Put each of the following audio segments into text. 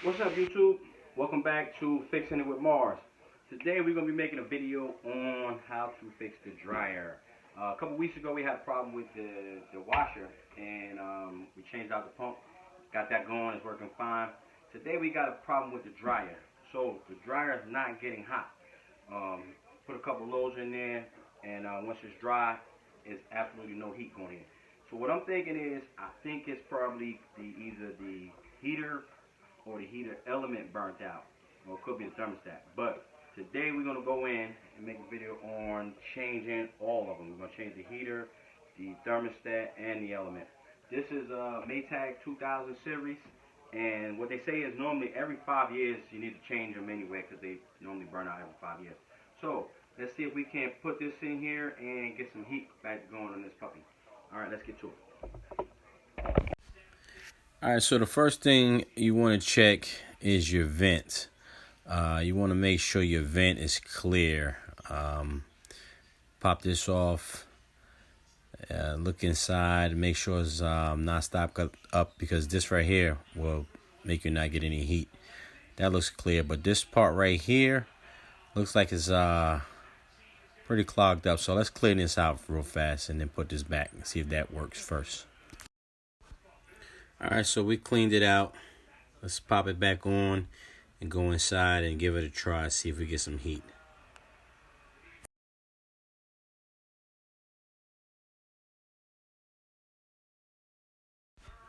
What's up, YouTube? Welcome back to Fixing It with Mars. Today we're going to be making a video on how to fix the dryer. A couple weeks ago we had a problem with the washer, and we changed out the pump. Got that going, it's working fine. Today we got a problem with the dryer. So the dryer is not getting hot. Put a couple loads in there, and once it's dry, it's absolutely no heat going in. So what I'm thinking is, I think it's probably either the heater or the heater element burnt out, or it could be the thermostat. But today we're going to go in and make a video on changing all of them. We're going to change the heater, the thermostat, and the element. This is a maytag 2000 series, and what they say is normally every 5 years you need to change them anyway, because they normally burn out every 5 years. So let's see if we can put this in here and get some heat back going on this puppy. Alright, let's get to it. All right, so the first thing you want to check is your vent. You want to make sure your vent is clear. Pop this off. Look inside. Make sure it's not stopped up, because this right here will make you not get any heat. That looks clear, but this part right here looks like it's pretty clogged up. So let's clean this out real fast and then put this back and see if that works first. All right, so we cleaned it out. Let's pop it back on and go inside and give it a try, see if we get some heat.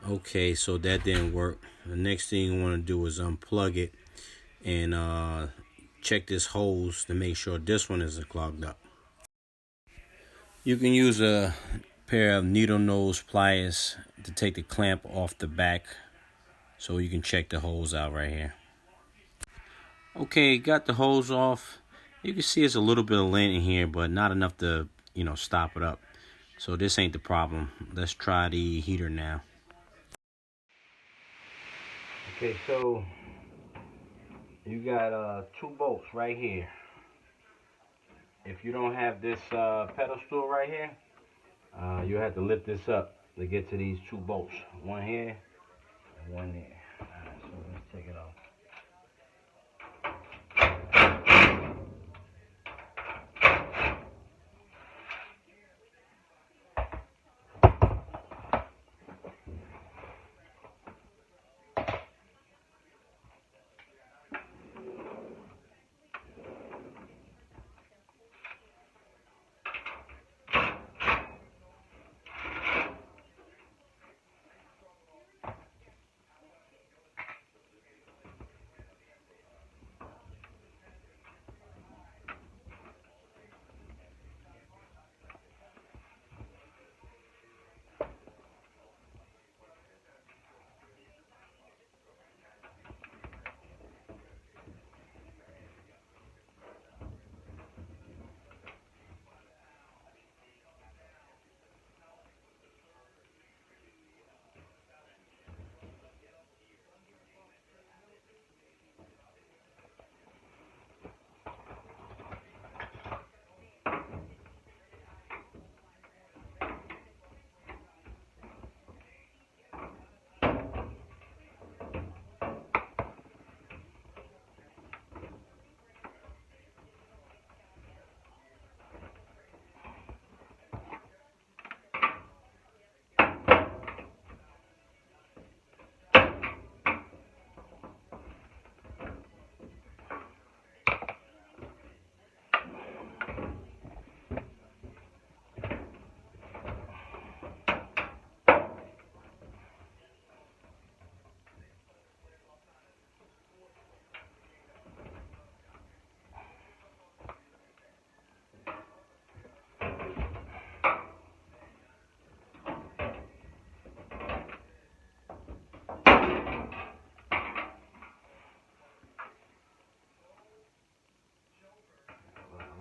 Okay, so that didn't work. The next thing you want to do is unplug it and check this hose to make sure this one isn't clogged up. You can use a pair of needle nose pliers to take the clamp off the back, so you can check the hose out right here. Okay, got the hose off. You can see there's a little bit of lint in here, but not enough to, stop it up. So this ain't the problem. Let's try the heater now. Okay, so you got 2 bolts right here. If you don't have this pedal stool right here, you have to lift this up to get to these 2 bolts. One here and one there. Alright, so let's take it off.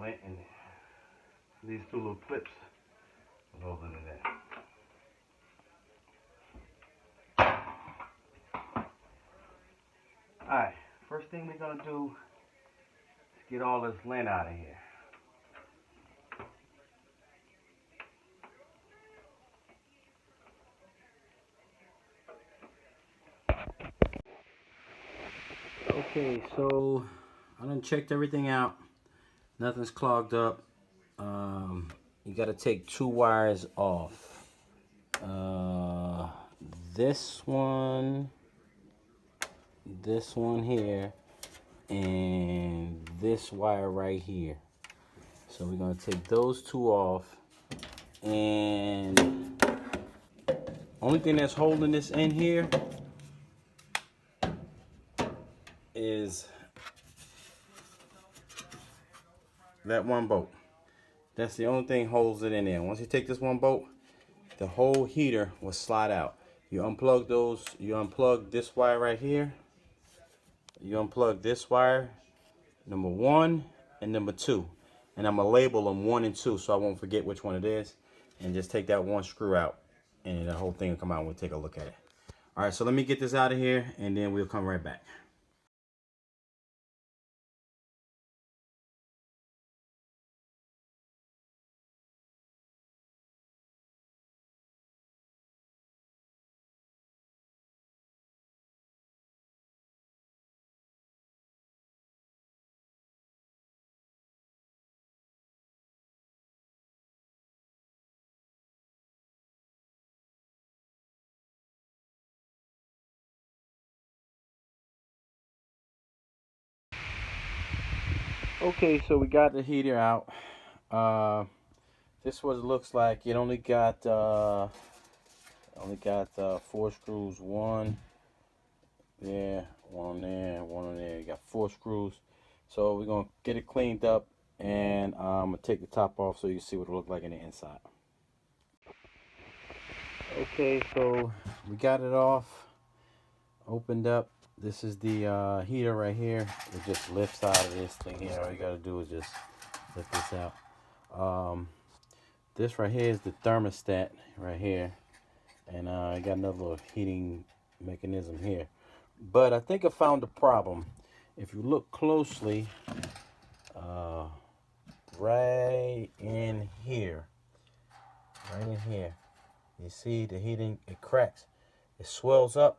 Went and these 2 little clips goes into there. Alright, first thing we're gonna do is get all this lint out of here. Okay, so I done checked everything out. Nothing's clogged up. You got to take two wires off. Uh, this one here, and this wire right here. So we're gonna take those two off, and only thing that's holding this in here is that one bolt. That's the only thing holds it in there. Once you take this one bolt, the whole heater will slide out. You unplug those, you unplug this wire right here. You unplug this wire, number 1 and number 2. And I'm gonna label them 1 and 2 so I won't forget which one it is. And just take that one screw out and the whole thing will come out and we'll take a look at it. All right, so let me get this out of here and then we'll come right back. Okay, so we got the heater out. This is what it looks like. It only got 4 screws. One there, one there, one on there. You got 4 screws. So we're gonna get it cleaned up, and I'm gonna take the top off so you can see what it looks like in the inside. Okay, so we got it off, opened up. This is the heater right here. It just lifts out of this thing here. All you gotta do is just lift this out. This right here is the thermostat right here, and I got another little heating mechanism here. But I think I found the problem. If you look closely, right in here, you see the heating, it cracks. It swells up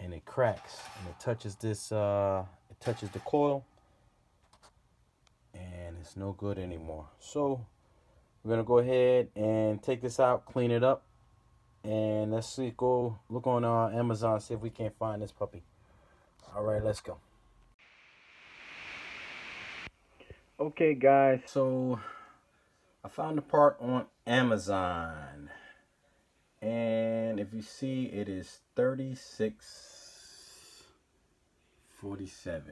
and it cracks, and it touches this, it touches the coil, and it's no good anymore. So we're gonna go ahead and take this out, clean it up, and let's see, go look on Amazon, see if we can't find this puppy. All right, let's go. Okay, guys, so I found the part on Amazon, and if you see, it is $36.47,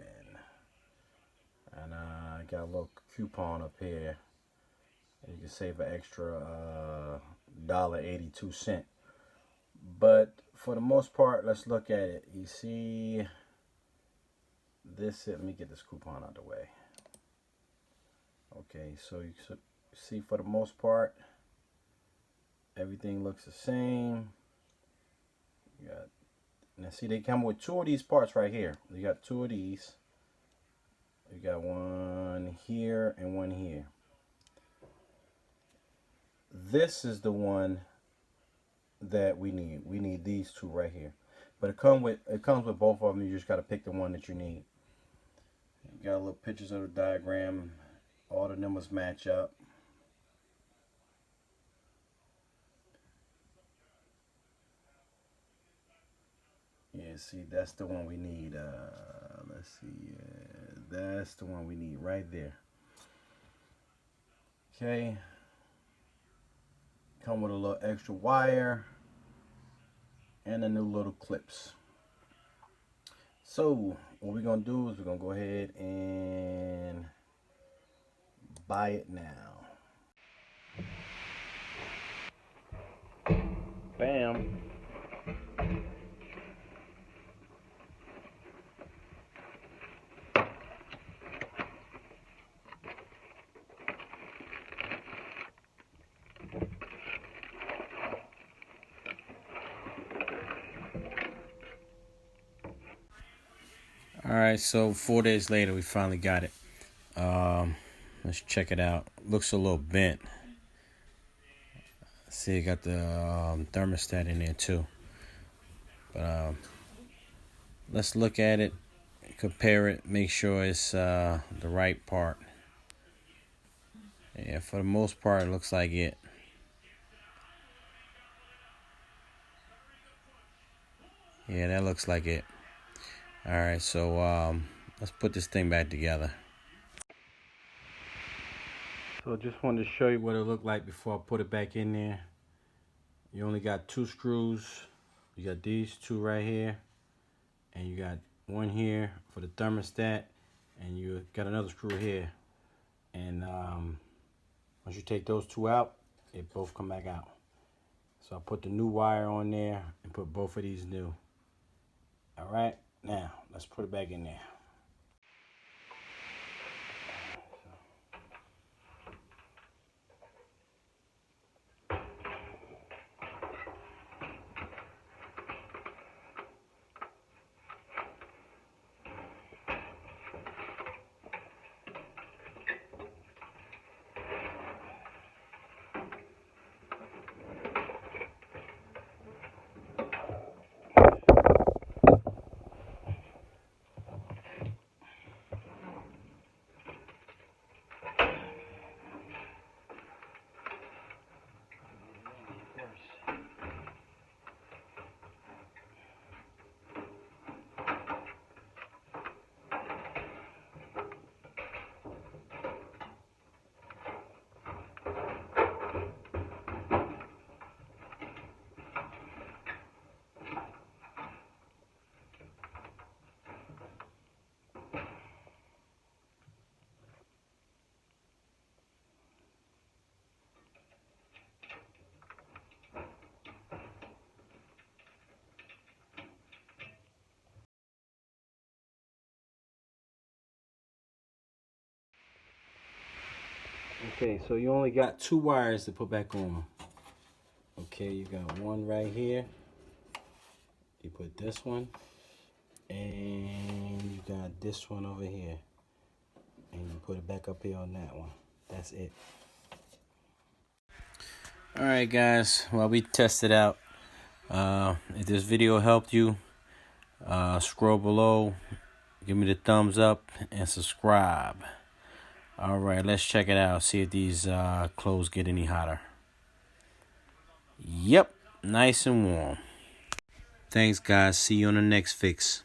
and I got a little coupon up here. You can save an extra $1.82. But for the most part, let's look at it. You see this, let me get this coupon out of the way. Okay, so you see, for the most part, everything looks the same. You got, now see, they come with 2 of these parts right here. You got 2 of these. You got one here and one here. This is the one that we need. We need these 2 right here. But it comes with both of them. You just got to pick the one that you need. You got little pictures of the diagram. All the numbers match up. Yeah, see, that's the one we need. Let's see. That's the one we need right there. Okay. Come with a little extra wire and a new little clips. So what we're gonna do is we're gonna go ahead and buy it now. Bam. All right, so 4 days later, we finally got it. Let's check it out. Looks a little bent. See, it got the thermostat in there too. But let's look at it. compare it, make sure it's the right part. Yeah, for the most part, it looks like it. Yeah, that looks like it. All right, so let's put this thing back together. So I just wanted to show you what it looked like before I put it back in there. You only got 2 screws. You got these 2 right here, and you got 1 here for the thermostat, and you got another screw here. And once you take those 2 out, it both come back out. So I put the new wire on there and put both of these new. All right, now let's put it back in there. Okay, so you only got 2 wires to put back on. Okay, you got one right here. You put this one, and you got this one over here, and you put it back up here on that one. That's it. All right, guys. Well, we tested out. If this video helped you, scroll below, give me the thumbs up, and subscribe. All right, let's check it out. See if these clothes get any hotter. Yep, nice and warm. Thanks, guys. See you on the next fix.